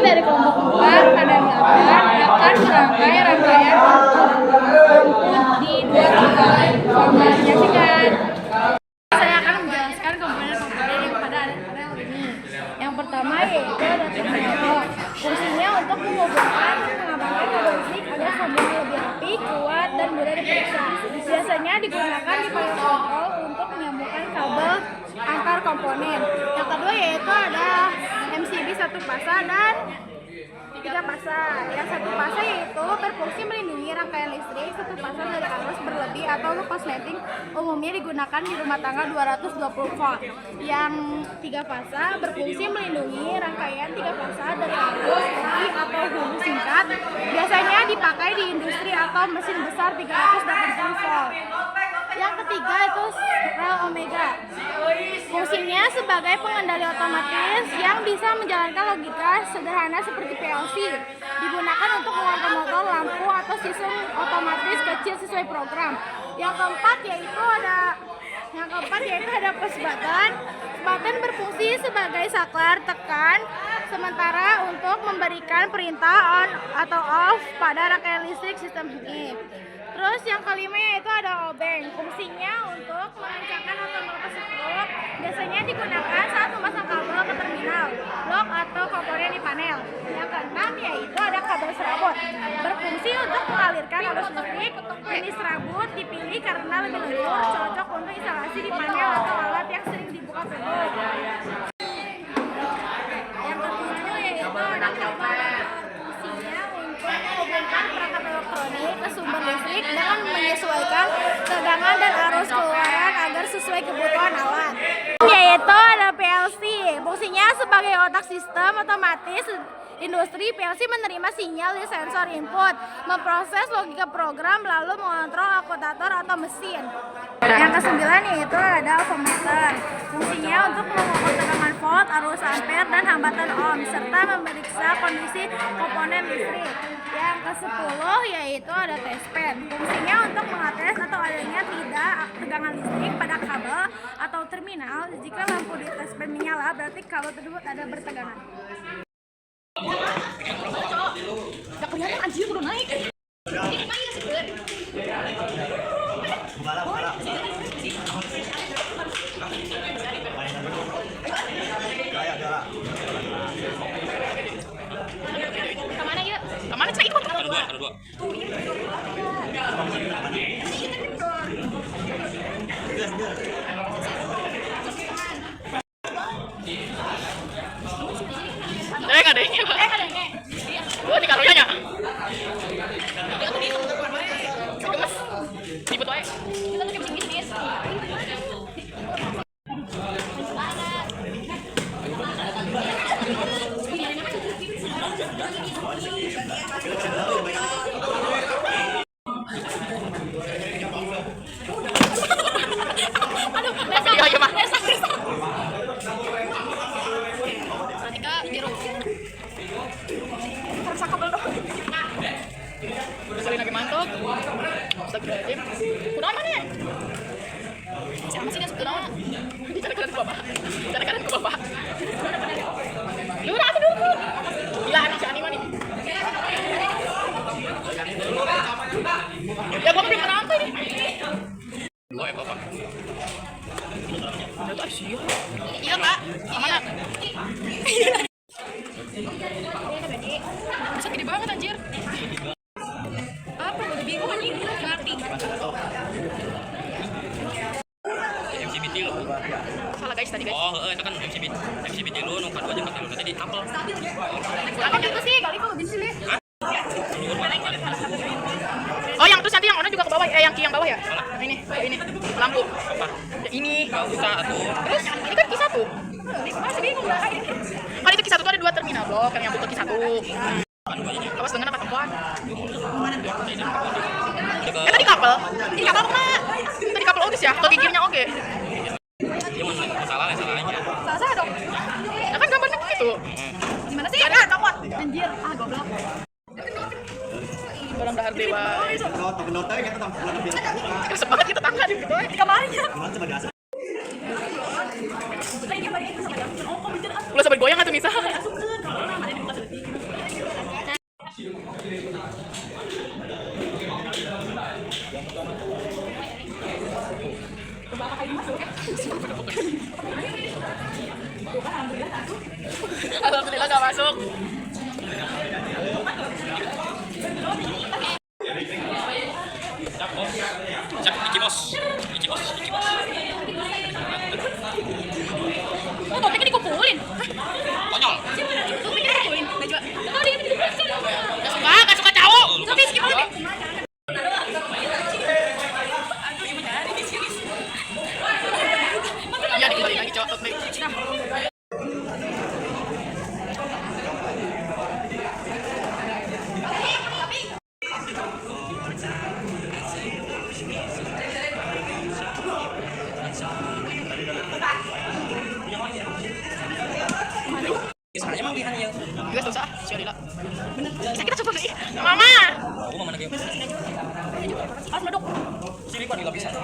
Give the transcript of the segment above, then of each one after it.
dari kelompok 4 pada 8 akan merangkai rangkaian lampu di 2 titik. Selamat menyaksikan. Saya akan menjelaskan komponen-komponen yang pada panel ini. Yang pertama yaitu ada termometer. Fungsinya untuk mengukurkan pengamankan kabel listrik agar sambungan lebih rapi, kuat, dan mudah diperiksa. Biasanya digunakan di panel kontrol untuk menyambungkan kabel antar komponen. Yang kedua yaitu ada MCB 1 pasa dan 3 pasa. Yang 1 pasa yaitu berfungsi melindungi rangkaian listrik 1 pasa dari arus berlebih atau korsleting, umumnya digunakan di rumah tangga 220 volt. Yang 3 pasa berfungsi melindungi rangkaian 3 pasa dari arus lebih atau hulu singkat, biasanya dipakai di industri atau mesin besar 380 volt. Yang ketiga itu rel omega. Fungsinya sebagai pengendali otomatis yang bisa menjalankan logika sederhana seperti PLC. Digunakan untuk mengontrol lampu atau sistem otomatis kecil sesuai program. Yang keempat yaitu ada push button. Button berfungsi sebagai saklar tekan sementara untuk memberikan perintah on atau off pada rangkaian listrik sistem ini. Terus yang kelima yaitu ada obeng. Fungsinya untuk mengencangkan atau melepas struk. Biasanya digunakan saat memasang kabel ke terminal, blok atau komponen di panel. Yang keenam yaitu ada kabel serabut. Berfungsi untuk mengalirkan arus listrik. Jenis serabut dipilih karena lebih lentur, cocok untuk instalasi di panel atau alat yang sering dibuka penuh. Yang ketujuh yaitu ada kabel. Fungsinya untuk menghubungkan perangkat elektronik ke sumber listrik dengan menyesuaikan tegangan dan arus keluaran agar sesuai kebutuhan alat. Yaitu ada PLC. Fungsinya sebagai otak sistem otomatis industri. PLC menerima sinyal dari sensor input, memproses logika program, lalu mengontrol akutator atau mesin. Yang kesembilan yaitu ada voltmeter. Fungsinya untuk mengukur tegangan volt, arus ampere, dan hambatan ohm, serta memeriksa kondisi komponen listrik. Yang ke-10 yaitu ada test pen. Fungsinya untuk mengetes atau adanya tidak tegangan listrik pada kabel atau terminal. Jika lampu di test pen menyala, berarti kabel tersebut ada bertegangan. Gak kelihatan anjir udah naik. Kemana yuk? Kemana cek ikut? Ada dua. Adanya. Oh, di karunya nya. Gemes. Ribet wae. Kita tuh kayak bisnis. Aduh, iya mah. Salin lagi mantap. Astagfirullahaladzim. Kunaon mana ya? Siapa sih dia sebetulnya? Cara kanan ke bapak. Lurah tuh dulu. Gila anak si Ani mah nih. Ya gua belum pernah ini. Dua ya bapak. Ada tuh siap. Iya pak. Mana? Bisa gede banget anjir. Apa udah bingung anjing mati. MCBT lo. Salah guys tadi guys. Oh, itu kan MCBT lo nu kadua jeung pakai tadi apel. Apa gitu sih? Kali kok bisa sih. Oh, yang terus nanti yang ona juga ke bawah yang bawah ya? Ini lampu. Apa? Ya, ini bisa tuh. Terus ini kan Q1. Masih bingung lah. Kan itu Q1 tuh ada 2 terminal blok yang nyambung ke Q1. Awas dengan apa perempuan? Tadi kapal mana? Tadi kapal oke ya? Atau gigirnya oke? Salah dong. Nah kan gambarnya gitu. Gimana sih? Ada copot. Anjir, goblok. Orang dahar dewa. Terus banget kita tangga di gitu. Di kamarnya. Lo sampai goyang atau misal? Alhamdulillah gak masuk. Iki bos. Oh, topiknya dikumpulin. Konyol. Topiknya dikumpulin. Najwa. Oh, dia Gak suka cowok. tapi skip aja. Iya, dikembaliin lagi cowok. Emang dia ya. Juga susah, Syarila. Bisa kita coba nih. Mama. Aku mau mana game? Harus duduk. Sini kok nggak bisa.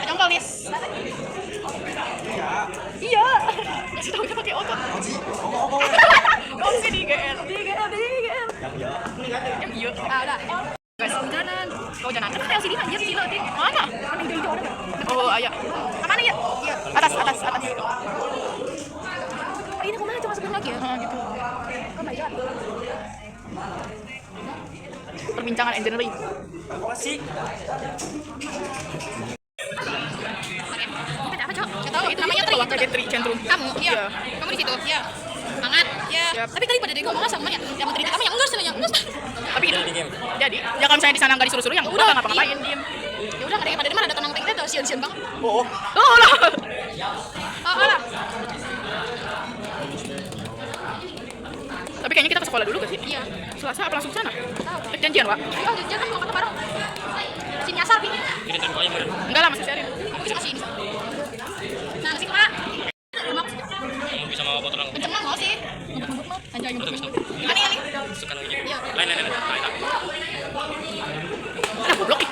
Jongkol, Nis. Iya. Ya sudah udah pakai otot. Kok sih di GR? Di GR. Yang iya. Ah, udah. Guys, jalan. Oh, jalan. Kan ada sini anjir sih, Dik. Mana? Mana hijau-hijau ada? Oh, ayah. Mana ya? Iya. Atas. Oh, ini kemana? Cuma sebentar lagi ya? Gitu. Oh my god. Perbincangan engineering. Apa sih? Kita apa, Cok? Enggak tahu. Itu Namanya Tri. Tri Centrum. Kamu? Iya. Kamu di situ? Iya. Semangat. Iya. Tapi tadi pada dari ngomong sama ya. Yang Tri kamu yang enggak sebenarnya. Tapi itu jadi, ya kalau misalnya di sana nggak disuruh-suruh, yang udah ngapa-ngapain diem. Ya udah, daripada di mana ada tenang kita tuh sian-sian banget. Oh lah. Oh lah. Tapi kayaknya kita ke sekolah dulu gak sih? Iya. Selasa apa langsung ke sana? Tahu. Janjian, Wak? Oh, jangan mau kata bareng. Si nyasar nih. Enggak lah, masih sharing. Aku bisa kasih ini. Nah, kasih Kak. Bisa mau foto Kenceng lah enggak sih? Ngebut-ngebut mah. Anjay ngebut-ngebut. Ini. Suka lagi. Iya. Lain. Ada goblok nih.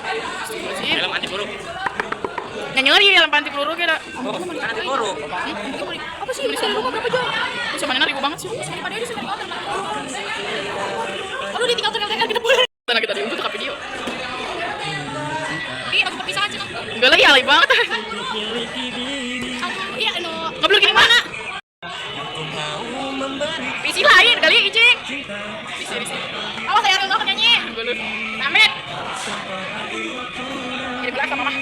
Dalam anti peluru. Nyari dalam anti peluru kira. Anti peluru. Apa sih? Bisa lupa berapa jam? Bisa mana ribu banget sih. Daripada dia sudah motor. Aduh, ditinggal kita pulang. Karena kita diunjuk ke video. Iya, aku pisah aja. Enggak lagi alay banget. Iya, no. Ngeblok gini mana? PC lain kali Icing. PC. Awas saya dulu nyanyi. Dulu. Amit. Jadi belas sama mama.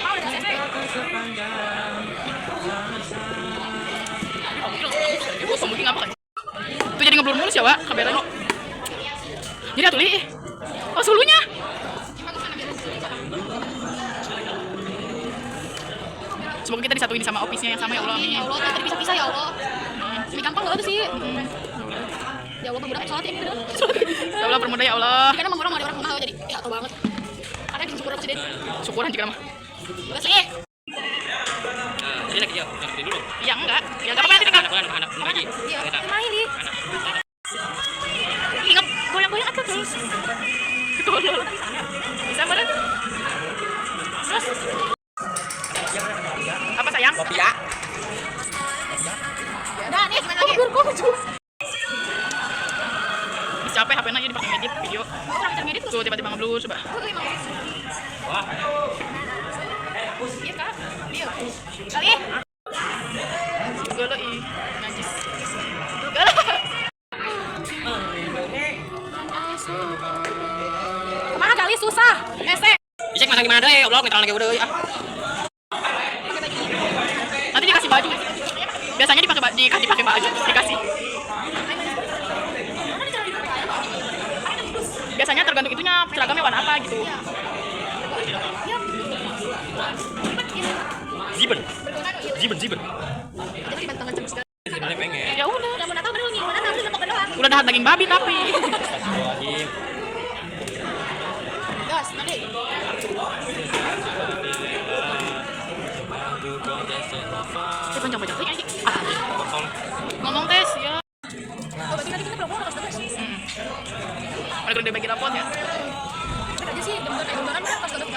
Mau udah selesai. Ibu kamu ngapa kan? Itu jadi ngeblur mulus ya, Wak, kameranya. Jadi atuh li. Oh, sulunya. Semoga kita disatuin sama office-nya yang sama ya Allah. Ya Allah, tadi bisa pisah ya Allah. Lebih gampang loh itu sih. Ya Allah, permudah sholat ini bener. Ya Allah, permudah ya Allah. Karena emang orang mau ada orang mahal jadi ya tau banget. Ada bikin syukur apa sih, Den? Syukuran jika mah. Gak sih. Jadi lagi ya, dulu. Ya enggak. Ya enggak apa-apa nanti tinggal anak lagi. Iya, main nih. Ingat goyang-goyang aja terus. Tolol. Bisa mana? Terus. Apa sayang? Kopi ya. Udah nih, main lagi. Capek HP-nya jadi pakai ngedit video. Kurang bisa ngedit Tuh tiba-tiba ngeblur coba. Wah. Iya Kak. Iya. Kali. Golo ih. Najis. Kemana kali susah? Ese. Cek mana gimana deh, Allah netral lagi udah ya. Nanti dikasih baju. Biasanya dipakai baju, dikasih. Biasanya tergantung itunya seragamnya warna apa gitu. Ziben. Jadi dibantang kenceng sekali. Pengen. Ya udah mau Natal bener gimana Natal udah makan doang. Udah dahat daging babi tapi. Gas, nanti. Panjang-panjang aja. Ngomong tes ya. Oh, berarti tadi kita belum ngomong pas sih. Mereka udah bagi rapot ya. Kita aja sih gambaran kan pas kedok.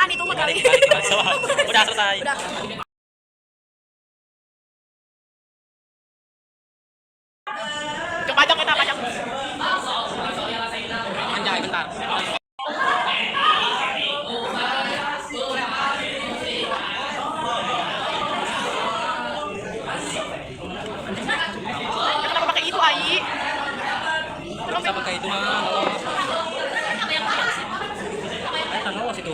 Apaan itu mah kali? Udah selesai. Udah. Pajak kita pajak. Anjay bentar. Kenapa pakai itu, Ai? Bisa pakai itu mah. Tahu itu.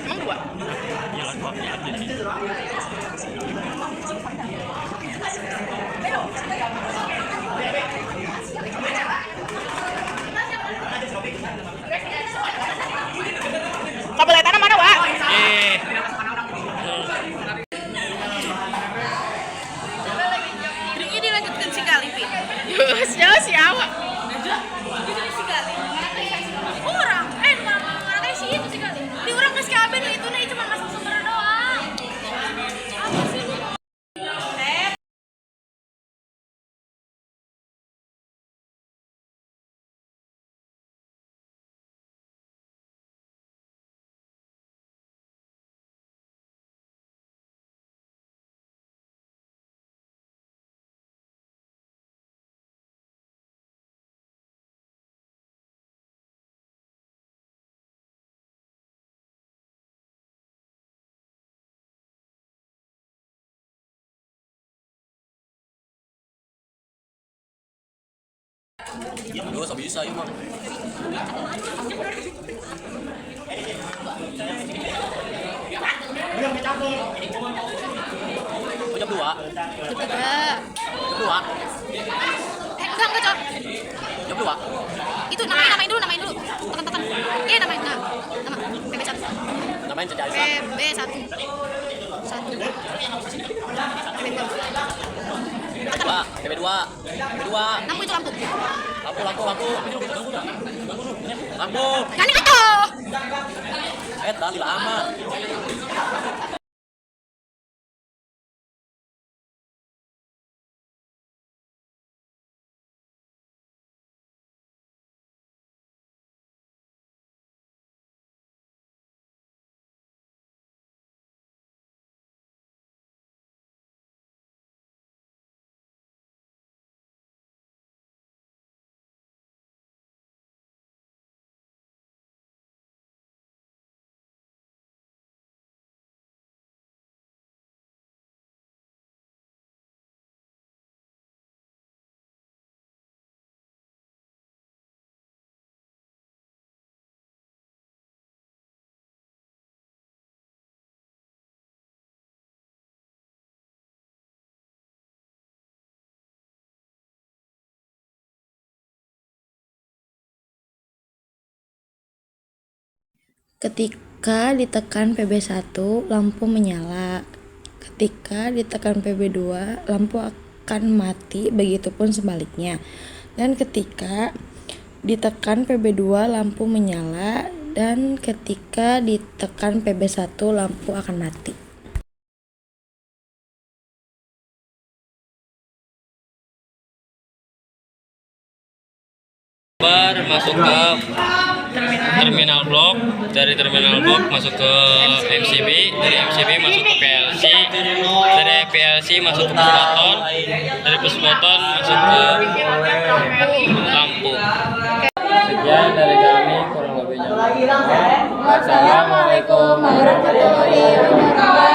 Emang dua? Iyalah gua lihat jadi. Kabel tanah mana, Wak? Eh. Ini dilanjutkan si kali, Pi. Si awak. Orang, orangnya sih itu sih kali. Di orang nggak kabel itu nih cuma ngasih sumber doang. Apa sih lu? Dua bisa ya mah. Oh, jam 2. Ketiga. Jam 2. Enggak, Cok. Jam 2. Itu namain dulu. Tekan. Iya, namain. Nama. PB1. Namain saja Aisyah. PB1. 1. PB2. PB2. PB2. Lampu itu lampu. Lampu. Lampu. Kan itu. Tadi lama. Ketika ditekan PB1, lampu menyala. Ketika ditekan PB2, lampu akan mati, begitupun sebaliknya. Dan ketika ditekan PB2, lampu menyala, dan ketika ditekan PB1, lampu akan mati. Masuk ke terminal blok, dari terminal blok masuk ke MCB, dari MCB masuk ke PLC, dari PLC masuk ke pusboton, dari pusboton masuk ke lampu. Sekian dari kami, kurang lebihnya. Wassalamualaikum warahmatullahi wabarakatuh.